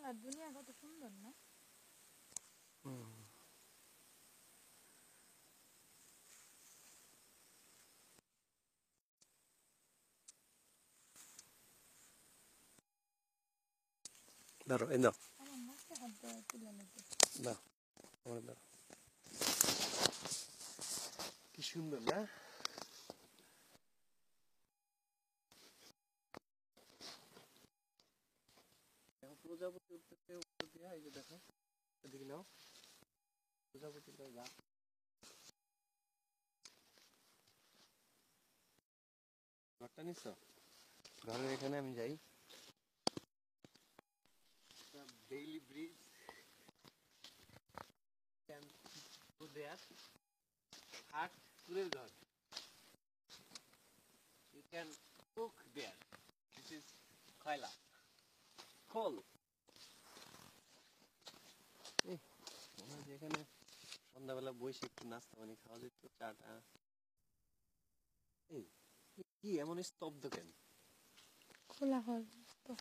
আর দুনিয়া কত সুন্দর না? ধরো এই নাও, আমার নাকে হাত দেওয়া তুলে নেবে। নাও আমার দাও। কি সুন্দর না? প্রজাপতি উঠতেছে উপর দিয়ে, এই যে দেখো এদিকে নাও, প্রজাপতির গাছ। ঘরটা নিচ্ছ? ঘরের এখানে আমি যাই, daily bridge can go there, hut কুড়ের ঘর, you can cook there, this is খয়লা খোল। মনে হয় যে এখানে সন্ধ্যাবেলা বসে একটু নাস্তা পানি খাওয়া যেত, চাটা। এই কি এমন স্তব্ধ কেন? খোলা হয় তো।